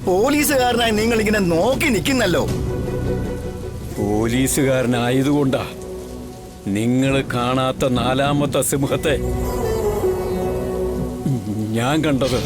പോലീസുകാരനായി നിങ്ങൾ ഇങ്ങനെ നോക്കി നിൽക്കുന്നല്ലോ. പോലീസുകാരനായതുകൊണ്ടാ നിങ്ങൾ കാണാത്ത നാലാമത്തെ സിംഹത്തെ ഞാൻ കണ്ടത്.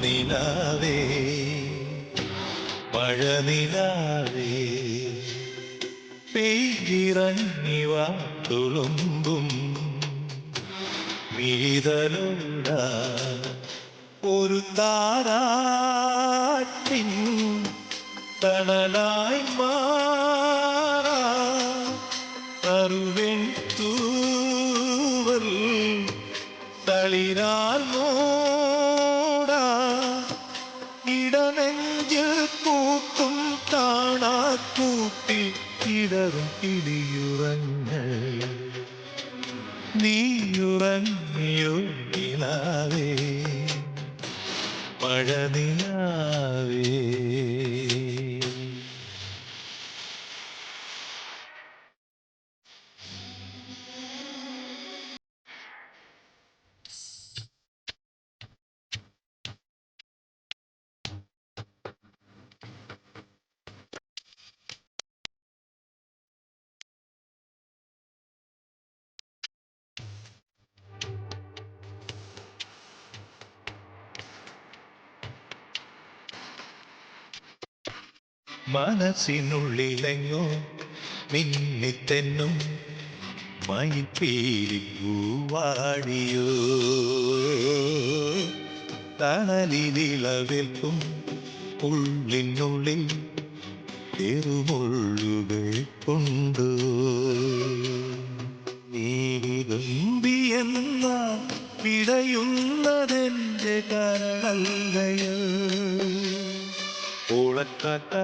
നിലാവേ മഴനിലാവേ പെയ്തിറങ്ങിവ തുളുമ്പും വീതലുണ്ട ഒരു താരാട്ടിൻ തണലായി മാറാ തരുവൻ തൂവൽ തളിരാൽ മൂടാ ഇടനെഞ്ചിൽ പൂക്കും കാണാക്കൂട്ടിൽ ഇടറും കിളിയുറങ്ങ നീയുറങ്ങിയോ നിലാവേ മഴനിലാവേ. മനസ്സിനുള്ളിലെങ്ങോ മിന്നിത്തെന്നും മയിൽപ്പീലി പൂവാടിയോ തണലിലിളവേൽക്കും ഉള്ളിനുള്ളിൽ തെരുമുള്ളുകൾ കൊണ്ടു നീരുമ്പിയെന്ന പിടയുന്നതെന്റെ കരളല്ലയോ ഓളക്കാത്ത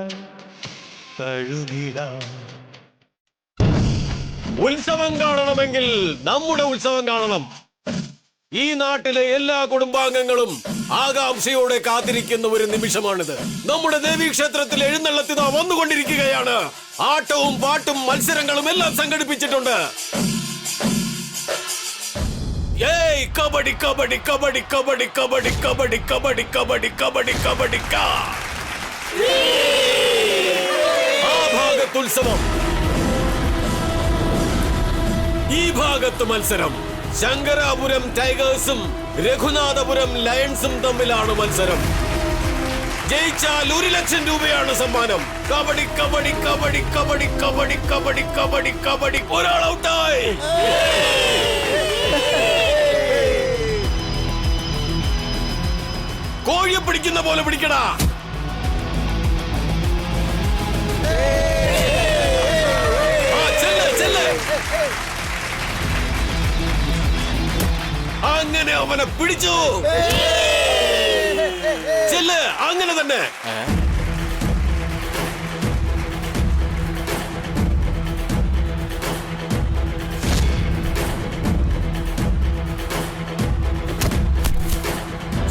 കഴുകിടാം. ഉത്സവം കാണണമെങ്കിൽ നമ്മുടെ ഉത്സവം കാണണം. ഈ നാട്ടിലെ എല്ലാ കുടുംബാംഗങ്ങളും ആകാംക്ഷയോടെ കാത്തിരിക്കുന്ന ഒരു നിമിഷമാണിത്. നമ്മുടെ ദേവീക്ഷേത്രത്തിൽ എഴുന്നള്ളത്തിത വന്നുകൊണ്ടിരിക്കുകയാണ്. ആട്ടവും പാട്ടും മത്സരങ്ങളും എല്ലാം സംഘടിപ്പിച്ചിട്ടുണ്ട്. ഏയ് കബഡി കബഡി കബഡി കബഡി കബഡി കബഡി കബഡി കബഡി കബഡി കബഡി ആ ഭാഗത്ത് ഉത്സവം, ഈ ഭാഗത്ത് മത്സരം. ശങ്കരാപുരം ടൈഗേഴ്സും രഘുനാഥപുരം ലയൺസും തമ്മിലാണ് മത്സരം. ജയിച്ചാൽ 1 ലക്ഷം രൂപയാണ് സമ്മാനം. കബഡി കബഡി കബഡി കബഡി കബഡി കബഡി കബഡി കബഡി. ഒരാൾ ഔട്ടായി. കോഴിയെ പിടിക്കുന്ന പോലെ പിടിക്കടാ. അങ്ങനെ അവനെ പിടിച്ചു. ചെല്ല്, അങ്ങനെ തന്നെ.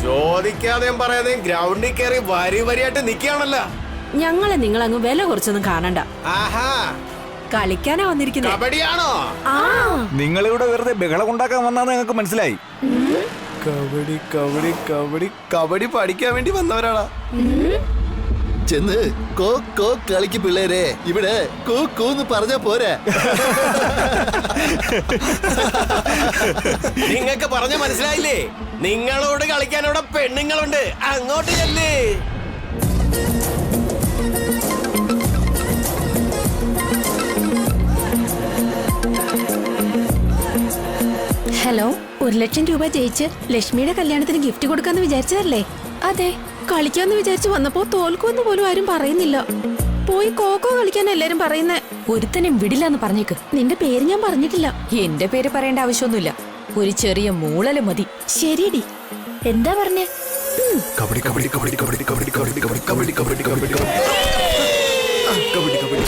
ചോദിക്കാതെയും പറയാതെയും ഗ്രൗണ്ടിൽ കയറി വരി വരിയായിട്ട് നിൽക്കുകയാണല്ലോ. ഞങ്ങളെ നിങ്ങൾ അങ്ങ് വില കുറച്ചൊന്നും കാണണ്ട. ആഹാ, കളിക്കാനാ വന്നിരിക്കുന്നത്. കബഡിയാണോ? നിങ്ങളിവിടെ വെറുതെ ബഹളം ഉണ്ടാക്കാൻ വന്നാന്ന് ഞങ്ങൾക്ക് മനസ്സിലായി. കബഡി കബഡി കബഡി കബഡി പഠിക്കാൻ വേണ്ടി വന്നവരാണാ. ചെന്ന് കോ കോ കളിക്ക് പിള്ളേരെ, ഇവിടെ കൂ കൂന്ന് പറഞ്ഞ പോരെ. നിങ്ങൾക്ക് പറഞ്ഞ മനസ്സിലായില്ലേ? നിങ്ങളോട് കളിക്കാൻ അവിടെ പെണ്ണുങ്ങളുണ്ട്, അങ്ങോട്ട് ചെല്ലേ. ഹലോ, 1,00,000 രൂപ ജയിച്ച് ലക്ഷ്മിയുടെ കല്യാണത്തിന് ഗിഫ്റ്റ് കൊടുക്കാന്ന് വിചാരിച്ചതല്ലേ? അതെ, കളിക്കാന്ന് വിചാരിച്ചു വന്നപ്പോ തോൽക്കുമെന്ന് പോലും ആരും പറയുന്നില്ല. പോയി കോക്കോ കളിക്കാൻ എല്ലാരും പറയുന്നേ. ഒരുത്തനും വിടില്ലെന്ന് പറഞ്ഞേക്ക്. നിന്റെ പേര് ഞാൻ പറഞ്ഞിട്ടില്ല. എന്റെ പേര് പറയേണ്ട ആവശ്യമൊന്നുമില്ല. ഒരു ചെറിയ മൂളല് മതി. ശരിയടി, എന്താ പറഞ്ഞേ? കബഡി കബഡി കബഡി കബഡി കബഡി കബഡി കബഡി കബഡി കബഡി കബഡി കബഡി കബഡി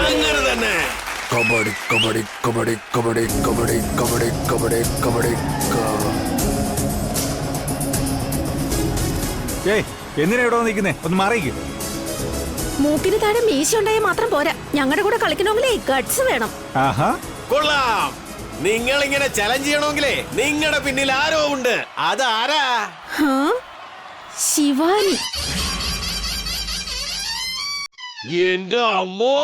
അങ്ങനെ തന്നെ. കബഡി കബഡി കബഡി കബഡി കബഡി കബഡി കബഡി കബഡി. ഏയ്, എന്തിനാ ഇവിടെ നിൽക്കുന്നേ? ഒന്ന് മാറിയിക്ക്. മൂക്കിന് താഴെ മീശ ഉണ്ടായാൽ മാത്രം പോരാ, ഞങ്ങളുടെ കൂടെ കളിക്കണമെങ്കിലേ ഗട്സ് വേണം. ആഹാ, കൊള്ളാം. നിങ്ങൾ ഇങ്ങനെ ചലഞ്ച് ചെയ്യണമെങ്കിലേ നിങ്ങളുടെ പിന്നിൽ ആരോ ഉണ്ട്. അതാരാ? ഹാ, ശിവാനി. എന്റെ അമ്മോ,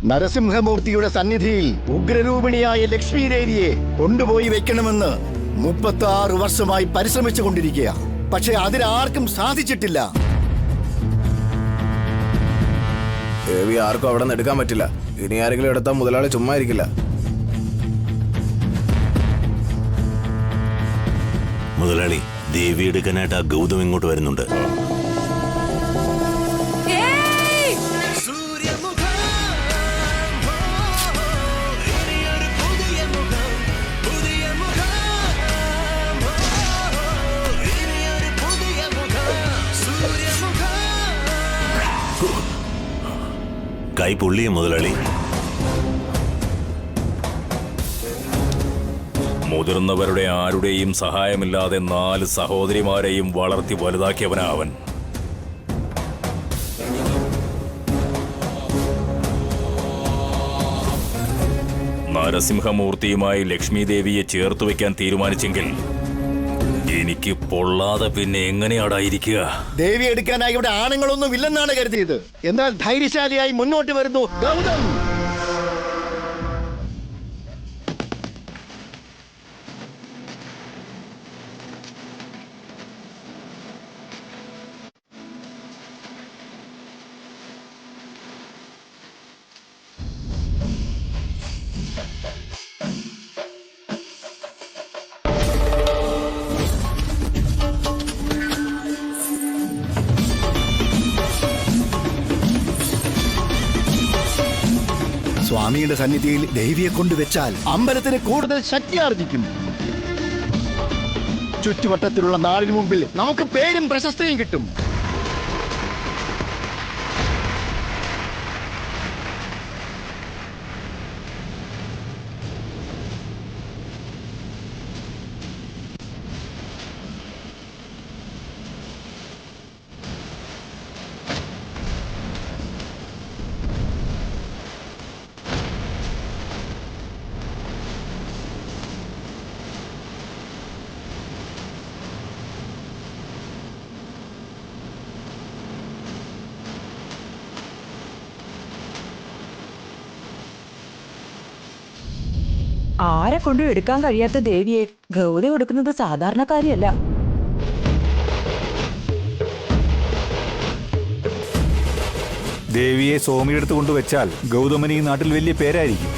നരസിംഹമൂർത്തിയുടെ സന്നിധിയിൽ ഉഗ്രരൂപിണിയായ ലക്ഷ്മി ദേവിയെ കൊണ്ടുപോയി വെക്കണമെന്ന് 36 വർഷമായി പരിശ്രമിച്ചു കൊണ്ടിരിക്കുക. പക്ഷെ അതിനാർക്കും സാധിച്ചിട്ടില്ല. ദേവി ആർക്കും അവിടെ നിന്ന് എടുക്കാൻ പറ്റില്ല. ഇനി ആരെങ്കിലും എടുത്താൽ മുതലാളി ചുമ്മാ ഇരിക്കില്ല. മുതലാളി, ദേവി എടുക്കാനായിട്ട് ആ ഗൗതം ഇങ്ങോട്ട് വരുന്നുണ്ട്. കൈ പൊള്ളിയ മുതലാളി. മുതിർന്നവരുടെ ആരുടെയും സഹായമില്ലാതെ 4 സഹോദരിമാരെയും വളർത്തി വലുതാക്കിയവനാ അവൻ. നരസിംഹമൂർത്തിയുമായി ലക്ഷ്മി ദേവിയെ ചേർത്ത് വെക്കാൻ തീരുമാനിച്ചെങ്കിൽ എനിക്ക് പൊള്ളാതെ പിന്നെ എങ്ങനെയാടായിരിക്കുക? ദേവി എടുക്കാനായി ഇവിടെ ആണുങ്ങളൊന്നും ഇല്ലെന്നാണ് കരുതിയത്. എന്നാൽ ധൈര്യശാലിയായി മുന്നോട്ട് വരുന്നു ഗൗതം. സ്വാമിയുടെ സന്നിധിയിൽ ദേവിയെ കൊണ്ടുവച്ചാൽ അമ്പലത്തിന് കൂടുതൽ ശക്തി ആർജിക്കും. ചുറ്റുവട്ടത്തിലുള്ള നാടിന് മുമ്പിൽ നമുക്ക് പേരും പ്രശസ്തിയും കിട്ടും. ആരെ കൊണ്ടും എടുക്കാൻ കഴിയാത്ത ദേവിയെ ഗൗതം എടുക്കുന്നത് സാധാരണക്കാരിയല്ല. ദേവിയെ സ്വാമിയെടുത്ത് കൊണ്ടുവച്ചാൽ ഗൗതമന് ഈ നാട്ടിൽ വലിയ പേരായിരിക്കും.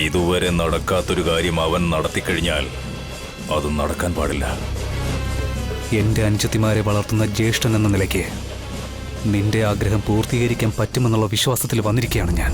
ഇതുവരെ നടക്കാത്തൊരു കാര്യം അവൻ നടത്തിക്കഴിഞ്ഞാൽ അത് നടക്കാൻ പാടില്ല. എന്റെ അനുജത്തിമാരെ വളർത്തുന്ന ജ്യേഷ്ഠൻ എന്ന നിലയ്ക്ക് നിന്റെ ആഗ്രഹം പൂർത്തീകരിക്കാൻ പറ്റുമെന്നുള്ള വിശ്വാസത്തിൽ വന്നിരിക്കുകയാണ് ഞാൻ.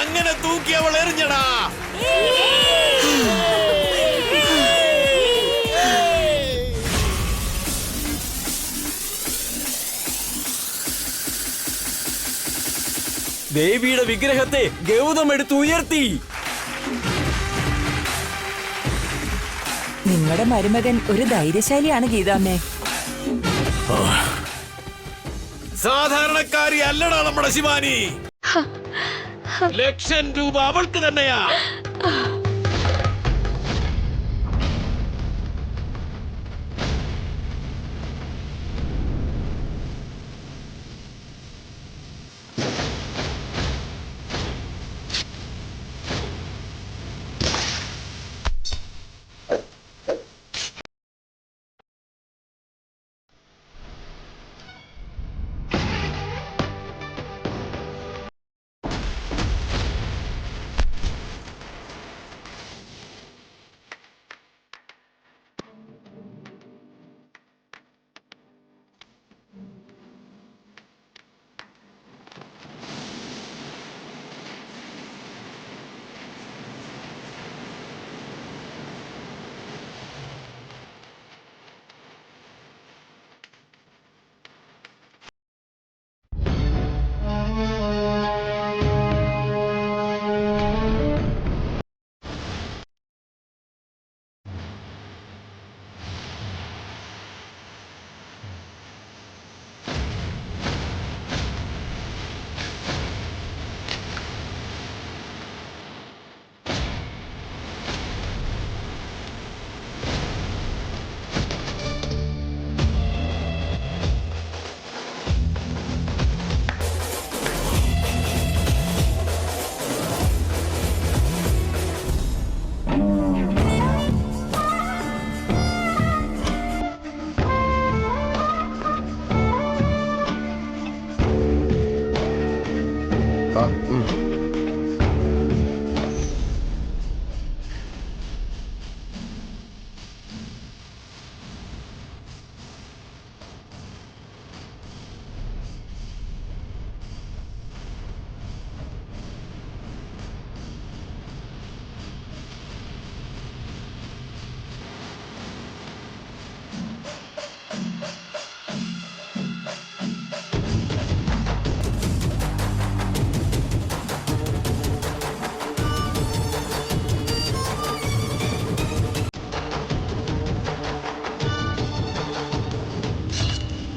അങ്ങനെ തൂക്കി അവൾ എറിഞ്ഞടാ. ദേവിയുടെ വിഗ്രഹത്തെ ഗൗതം എടുത്ത് ഉയർത്തി. നിങ്ങളുടെ മരുമകൻ ഒരു ധൈര്യശാലിയാണ് ഗീതാമ്മേ. സാധാരണക്കാരി അല്ലടാ നമ്മുടെ ശിവാനി. ₹1,00,000 അവൾക്ക് തന്നെയാ.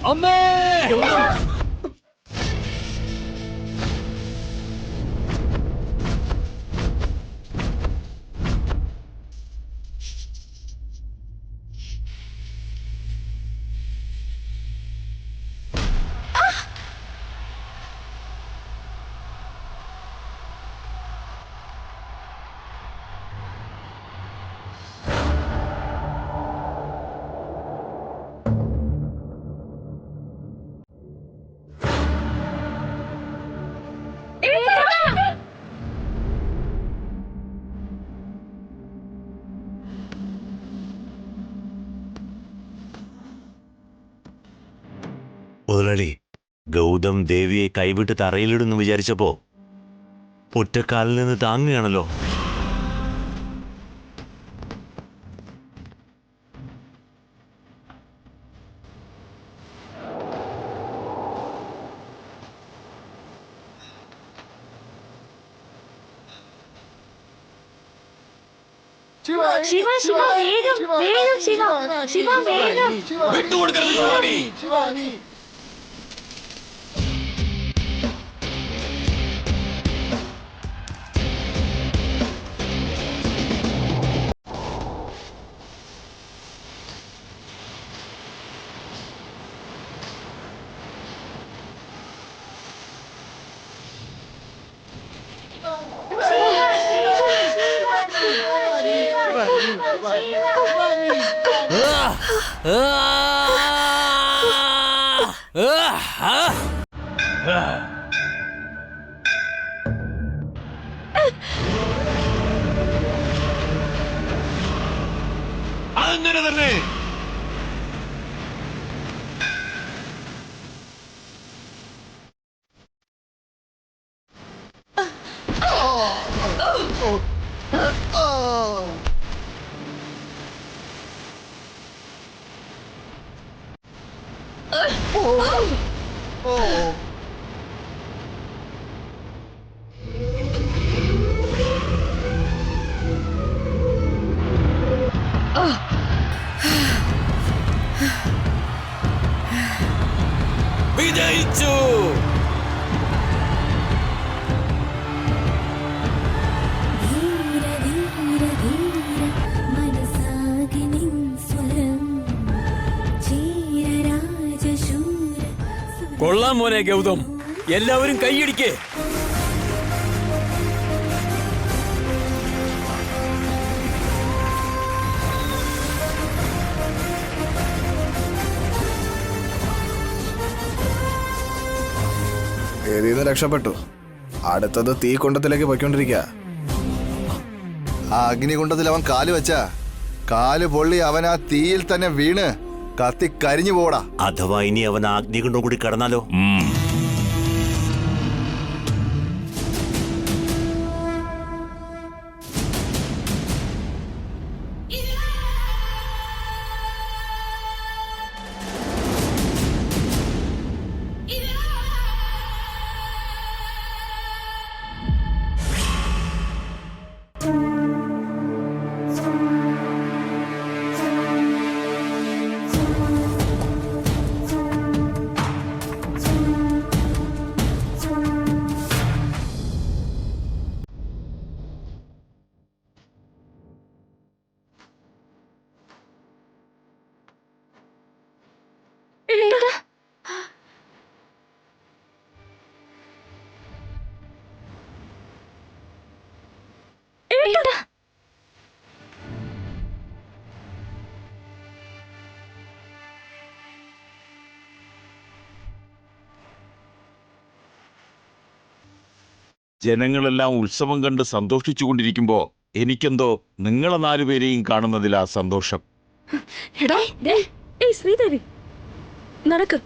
അമ്മേ! മുതലാളി, ഗൗതം ദേവിയെ കൈവിട്ട് തറയിലിടുന്നു വിചാരിച്ചപ്പോ ഒറ്റക്കാലിൽ നിന്ന് താങ്ങുകയാണല്ലോ. ശിവ ശിവ വേഗം വേഗം ശിവ ശിവ വേഗം അങ്ങനെ തന്നെ. വിജയിച്ചു. കൊള്ളാം മോനെ ഗൗതം, എല്ലാവരും കൈയടിക്കേ. ഏതീന്ന് രക്ഷപ്പെട്ടു. അടുത്തത് തീക്കുണ്ടത്തിലേക്ക് പോയിക്കൊണ്ടിരിക്കുക. ആ അഗ്നികുണ്ടത്തിൽ അവൻ കാല് വെച്ചാ കാല് പൊള്ളി അവൻ ആ തീയിൽ തന്നെ വീണ് കത്തി കരിഞ്ഞു പോടാ. അഥവാ ഇനി അവൻ അഗ്നികുണ്ടം കൂടി കടന്നാലോ? ജനങ്ങളെല്ലാം ഉത്സവം കണ്ട് സന്തോഷിച്ചുകൊണ്ടിരിക്കുമ്പോ എനിക്കെന്തോ നിങ്ങളെ 4 പേരെയും കാണുന്നതിലാ സന്തോഷം. ശ്രീദേവി നടക്ക്.